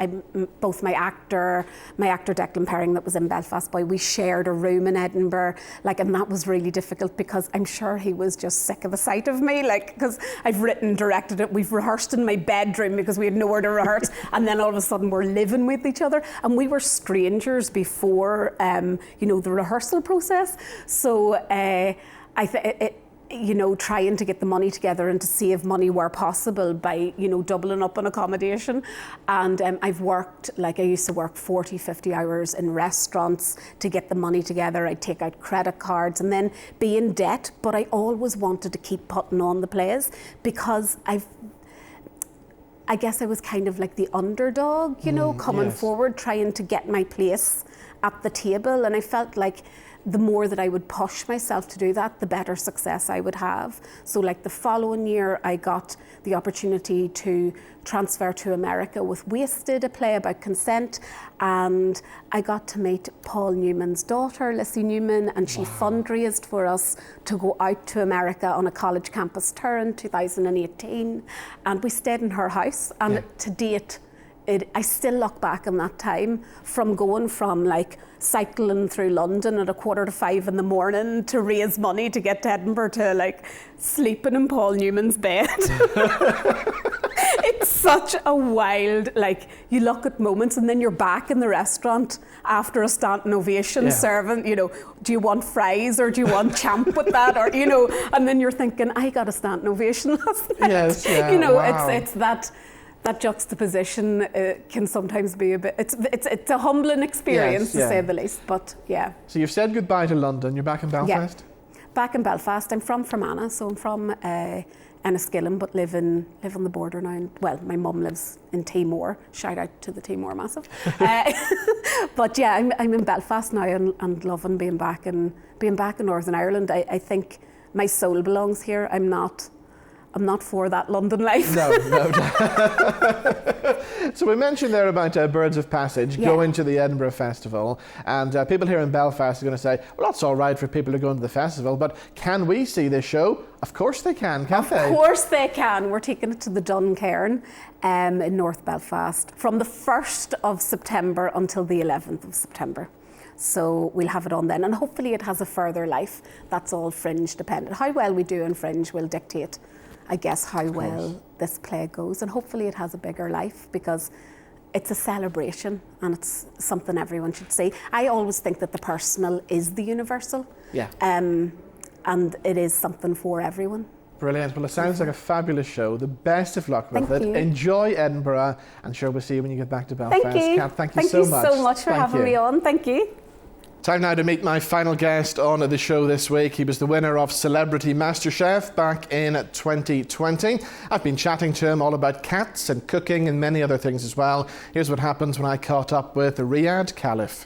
Both my actor Declan Perring that was in Belfast Boy, we shared a room in Edinburgh, and that was really difficult, because I'm sure he was just sick of the sight of me, because I've written, directed it, we've rehearsed in my bedroom because we had nowhere to rehearse, and then all of a sudden we're living with each other, and we were strangers before, the rehearsal process. So trying to get the money together and to save money where possible by, doubling up on accommodation. And I've worked, I used to work 40, 50 hours in restaurants to get the money together. I'd take out credit cards and then be in debt, but I always wanted to keep putting on the plays, because I guess I was kind of like the underdog, coming forward, trying to get my place at the table. And I felt like the more that I would push myself to do that, the better success I would have. So the following year, I got the opportunity to transfer to America with Wasted, a play about consent, and I got to meet Paul Newman's daughter, Lissy Newman, and she fundraised for us to go out to America on a college campus tour in 2018, and we stayed in her house, and to date, I still look back on that time, from going from cycling through London at 4:45 in the morning to raise money to get to Edinburgh to sleeping in Paul Newman's bed. It's such a wild, you look at moments, and then you're back in the restaurant after a standing ovation serving, do you want fries or do you want champ with that, or and then you're thinking, I got a standing ovation last night. Yes, yeah, wow. It's that that juxtaposition can sometimes be a bit. It's a humbling experience to say the least. But yeah. So you've said goodbye to London. You're back in Belfast. Yeah. Back in Belfast. I'm from Fermanagh, so I'm from Enniskillen, but live on the border now. And, well, my mum lives in Timor. Shout out to the Timor massive. But yeah, I'm in Belfast now and loving being back in Northern Ireland. I think my soul belongs here. I'm not for that London life. No. So we mentioned there about Birds of Passage going to the Edinburgh Festival, and people here in Belfast are going to say, well, that's all right for people who go to the festival, but can we see this show? Of course they can, can't they? Of course they can. We're taking it to the Duncairn in North Belfast from the 1st of September until the 11th of September. So we'll have it on then, and hopefully it has a further life. That's all Fringe dependent. How well we do in Fringe will dictate, I guess, how well this play goes, and hopefully it has a bigger life because it's a celebration and it's something everyone should see. I always think that the personal is the universal, and it is something for everyone. Brilliant. Well, it sounds like a fabulous show. The best of luck with it. Enjoy Edinburgh, and sure we'll see you when you get back to Belfast. Thank you. Kat, thank you so much. Thank you so much for having me on. Thank you. Time now to meet my final guest on the show this week. He was the winner of Celebrity Masterchef back in 2020. I've been chatting to him all about cats and cooking and many other things as well. Here's what happens when I caught up with Riyadh Khalaf.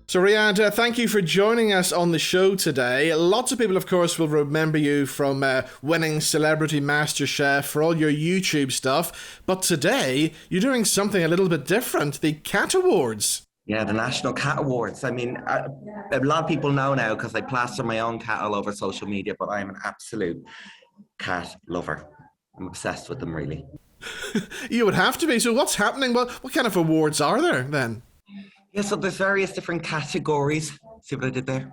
So Riyadh, thank you for joining us on the show today. Lots of people, of course, will remember you from winning Celebrity MasterChef for all your YouTube stuff. But today, you're doing something a little bit different, the Cat Awards. Yeah, the National Cat Awards. I mean, a lot of people know now because I plaster my own cat all over social media, but I'm an absolute cat lover. I'm obsessed with them, really. You would have to be. So what's happening? What kind of awards are there then? Yeah, so there's various different categories. See what I did there?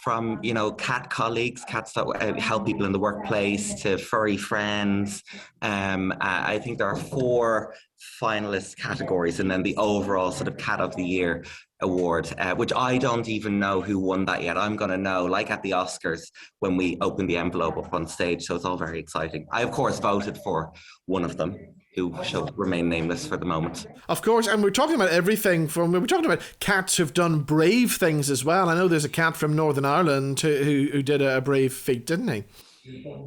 From, cat colleagues, cats that help people in the workplace, to furry friends. I think there are 4 finalist categories, and then the overall sort of Cat of the Year award, which I don't even know who won that yet. I'm going to know, like at the Oscars, when we open the envelope up on stage. So it's all very exciting. I, of course, voted for one of them, who shall remain nameless for the moment. Of course, and we're talking about everything we're talking about cats who've done brave things as well. I know there's a cat from Northern Ireland who did a brave feat, didn't he?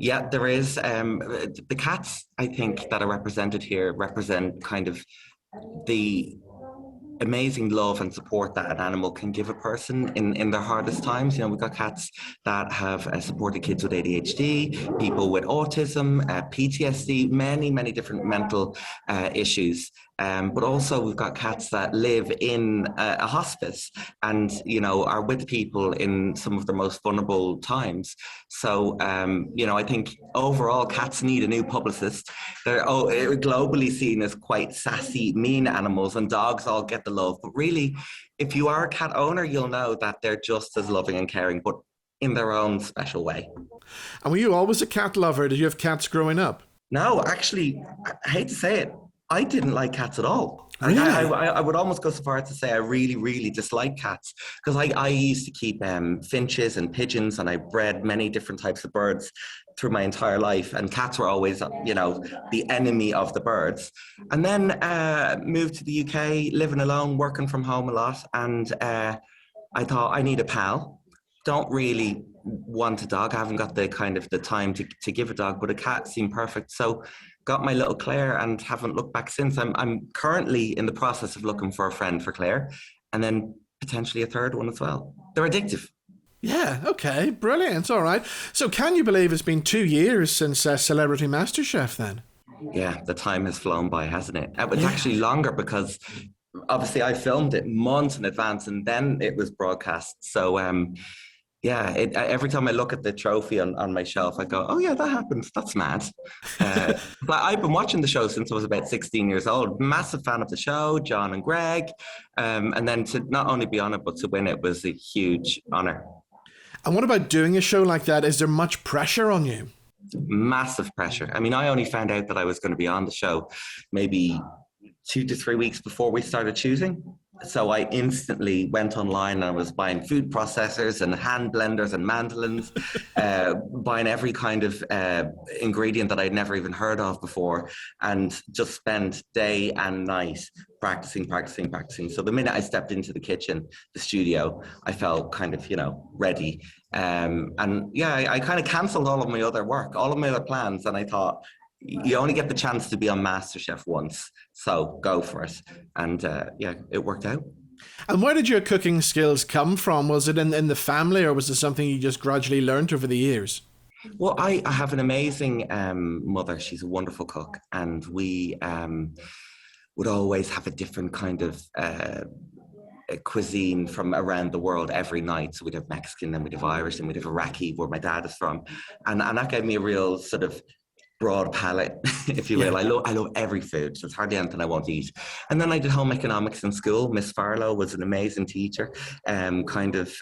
Yeah, there is. The cats, I think, that are represented here represent kind of the amazing love and support that an animal can give a person in their hardest times. We've got cats that have supported kids with ADHD, people with autism, PTSD, many different mental issues. But also we've got cats that live in a hospice and, are with people in some of their most vulnerable times. So, I think overall cats need a new publicist. They're globally seen as quite sassy, mean animals, and dogs all get the love. But really, if you are a cat owner, you'll know that they're just as loving and caring, but in their own special way. And were you always a cat lover? Did you have cats growing up? No, actually, I hate to say it, I didn't like cats at all. Really? I would almost go so far as to say I really dislike cats, because I used to keep finches and pigeons, and I bred many different types of birds through my entire life, and cats were always, the enemy of the birds. And then moved to the UK, living alone, working from home a lot, and I thought, I need a pal. Don't really want a dog. I haven't got the time to give a dog, but a cat seemed perfect. So got my little Claire and haven't looked back since. I'm currently in the process of looking for a friend for Claire, and then potentially a third one as well. They're addictive. Yeah, okay, brilliant, all right. So can you believe it's been 2 years since Celebrity MasterChef then? Yeah, the time has flown by, hasn't it? It's actually longer because obviously I filmed it months in advance and then it was broadcast. So every time I look at the trophy on my shelf, I go, oh yeah, that happened. That's mad. But I've been watching the show since I was about 16 years old. Massive fan of the show, John and Greg. And then to not only be on it, but to win it was a huge honor. And what about doing a show like that? Is there much pressure on you? Massive pressure. I mean, I only found out that I was going to be on the show maybe 2 to 3 weeks before we started shooting. So I instantly went online and I was buying food processors and hand blenders and mandolins, buying every kind of ingredient that I'd never even heard of before, and just spent day and night practicing. So the minute I stepped into the kitchen, the studio, I felt kind of, ready. And yeah, I kind of canceled all of my other work, all of my other plans. And I thought, you only get the chance to be on MasterChef once, so go for it. And yeah, it worked out. And where did your cooking skills come from? Was it in the family, or was it something you just gradually learned over the years? Well, I have an amazing mother. She's a wonderful cook, and we would always have a different kind of cuisine from around the world every night. So we'd have Mexican, then we'd have Irish, then we'd have Iraqi, where my dad is from. And that gave me a real sort of broad palate, if you will. I love every food. So there's hardly anything I won't eat. And then I did home economics in school. Miss Farlow was an amazing teacher, kind of,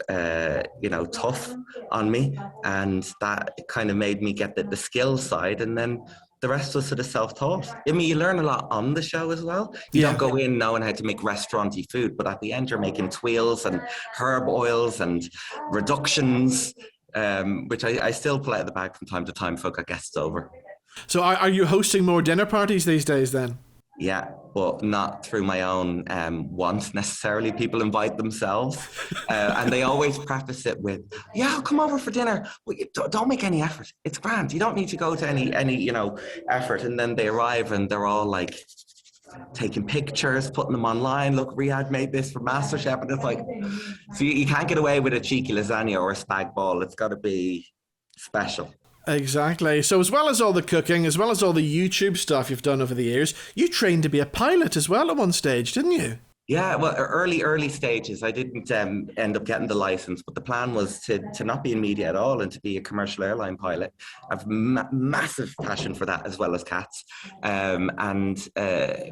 tough on me. And that kind of made me get the skills side. And then the rest was sort of self-taught. I mean, you learn a lot on the show as well. You don't go in knowing how to make restauranty food, but at the end you're making twills and herb oils and reductions, which I still pull out of the bag from time to time folk I guests over. So are you hosting more dinner parties these days then? Yeah, but not through my own want necessarily. People invite themselves, and they always preface it with, "Yeah, I'll come over for dinner. Well, don't make any effort. It's grand. You don't need to go to any effort." And then they arrive and they're all like taking pictures, putting them online. Look, Riyadh made this for MasterChef, and it's like, so you can't get away with a cheeky lasagna or a spag bol. It's got to be special. Exactly. So as well as all the cooking, as well as all the YouTube stuff you've done over the years, you trained to be a pilot as well at one stage, didn't you? Yeah, well, early stages. I didn't end up getting the license, but the plan was to not be in media at all and to be a commercial airline pilot. I've massive passion for that as well as cats. And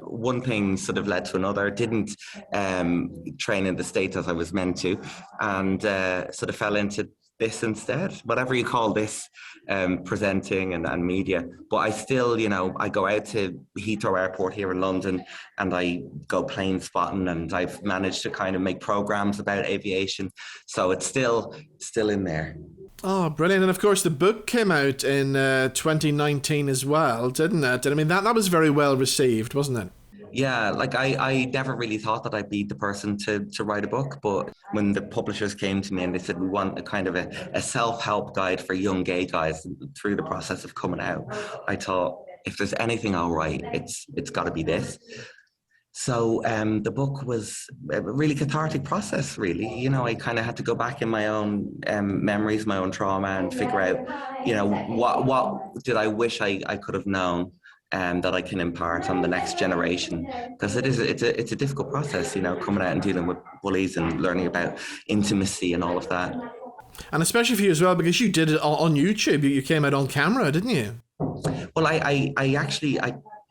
one thing sort of led to another. Didn't train in the States as I was meant to, and sort of fell into this instead, whatever you call this, presenting and media. But I still, I go out to Heathrow Airport here in London and I go plane spotting, and I've managed to kind of make programs about aviation. So it's still in there. Oh, brilliant. And of course, the book came out in 2019 as well, didn't it? And I mean, that was very well received, wasn't it? Yeah, like I never really thought that I'd be the person to write a book, but when the publishers came to me and they said, we want a kind of a self-help guide for young gay guys through the process of coming out, I thought, if there's anything I'll write, it's got to be this. So the book was a really cathartic process, really. I kind of had to go back in my own memories, my own trauma, and figure out, what did I wish I could have known that I can impart on the next generation, because it's a difficult process, coming out and dealing with bullies and learning about intimacy and all of that. And especially for you as well, because you did it on YouTube. You came out on camera, didn't you? Well, I actually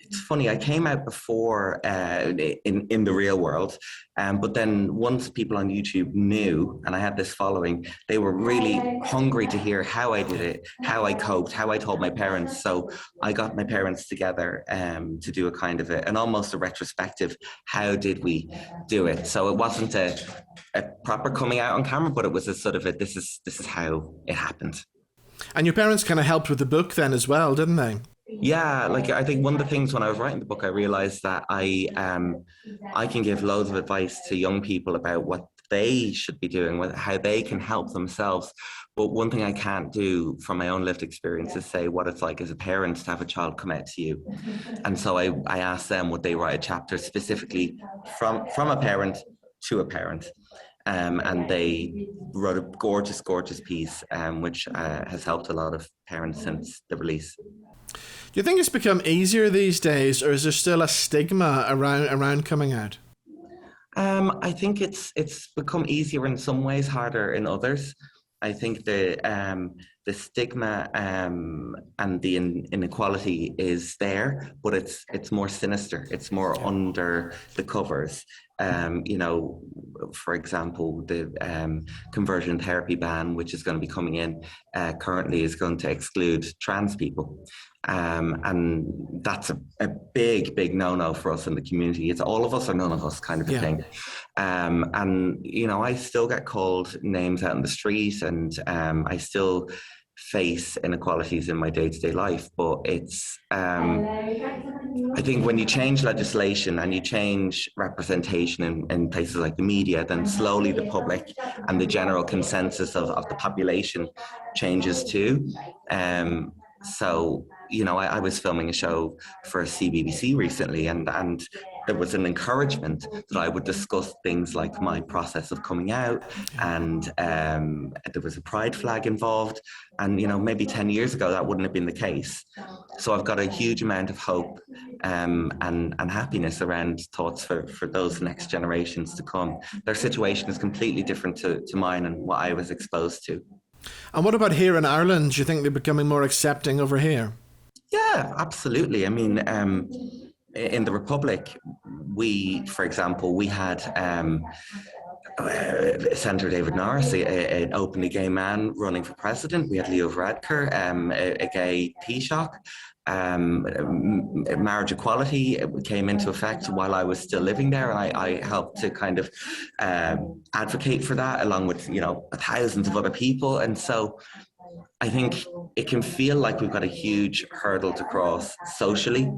it's funny, I came out before in the real world, but then once people on YouTube knew, and I had this following, they were really hungry to hear how I did it, how I coped, how I told my parents. So I got my parents together to do a kind of an almost a retrospective, how did we do it? So it wasn't a proper coming out on camera, but it was a sort of this is how it happened. And your parents kind of helped with the book then as well, didn't they? Yeah, like I think one of the things when I was writing the book, I realized that I can give loads of advice to young people about what they should be doing, how they can help themselves. But one thing I can't do from my own lived experience is say what it's like as a parent to have a child come out to you. And so I asked them, would they write a chapter specifically from a parent to a parent? And they wrote a gorgeous piece, which has helped a lot of parents since the release. Do you think it's become easier these days, or is there still a stigma around coming out? I think it's become easier in some ways, harder in others. I think the the stigma and the inequality is there, but it's more sinister. It's more under the covers. You know, for example, the conversion therapy ban, which is going to be coming in currently, is going to exclude trans people. And that's a big no-no for us in the community. It's all of us or none of us kind of a thing. And, you know, I still get called names out in the street, and I still face inequalities in my day-to-day life, but it's I think when you change legislation and you change representation in places like the media, then slowly the public and the general consensus of the population changes too. So, you know, I was filming a show for CBBC recently, and there was an encouragement that I would discuss things like my process of coming out, and there was a pride flag involved. And, you know, maybe 10 years ago, that wouldn't have been the case. So I've got a huge amount of hope and happiness around thoughts for those next generations to come. Their situation is completely different to mine and what I was exposed to. And what about here in Ireland? Do you think they're becoming more accepting over here? Yeah, absolutely. I mean, in the Republic, for example, we had Senator David Norris, an openly gay man running for president. We had Leo Varadkar, a gay Taoiseach. Marriage equality came into effect while I was still living there, and I helped to kind of advocate for that, along with, you know, thousands of other people. And so I think it can feel like we've got a huge hurdle to cross socially.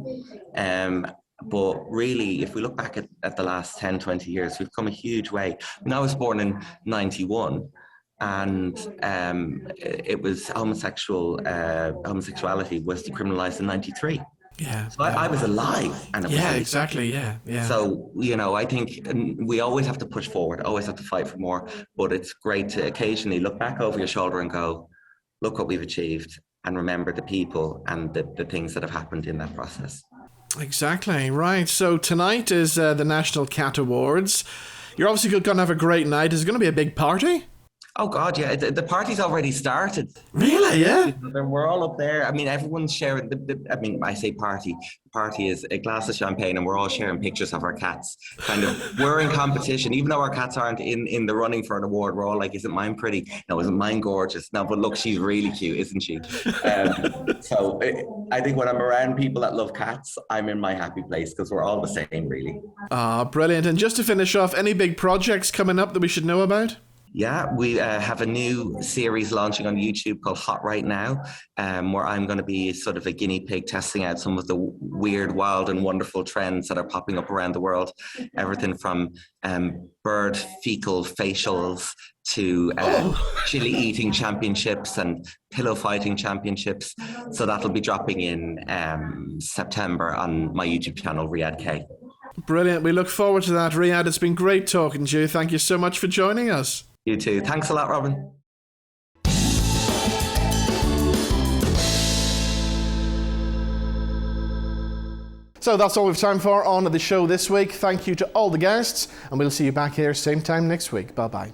But really, if we look back at the last 10, 20 years, we've come a huge way. I mean, I was born in 91, and it was homosexuality was decriminalized in 93. Yeah. So I was alive. And it was exactly. Yeah. So, you know, I think we always have to push forward, always have to fight for more. But it's great to occasionally look back over your shoulder and go, look what we've achieved, and remember the people and the things that have happened in that process. Exactly, right. So tonight is the National Cat Awards. You're obviously going to have a great night. Is it going to be a big party? Oh, God, yeah. The party's already started. Really, yeah? We're all up there. I mean, everyone's sharing. I mean, I say party. Party is a glass of champagne, and we're all sharing pictures of our cats. Kind of, we're in competition. Even though our cats aren't in the running for an award, we're all like, isn't mine pretty? No, isn't mine gorgeous? No, but look, she's really cute, isn't she? So I think when I'm around people that love cats, I'm in my happy place, because we're all the same, really. Brilliant. And just to finish off, any big projects coming up that we should know about? Yeah, we have a new series launching on YouTube called Hot Right Now, where I'm going to be sort of a guinea pig testing out some of the weird, wild and wonderful trends that are popping up around the world. Everything from bird fecal facials to chili eating championships and pillow fighting championships. So that'll be dropping in September on my YouTube channel, Riyadh K. Brilliant. We look forward to that, Riyadh. It's been great talking to you. Thank you so much for joining us. You too. Thanks a lot, Robin. So that's all we've time for on the show this week. Thank you to all the guests, and we'll see you back here same time next week. Bye-bye.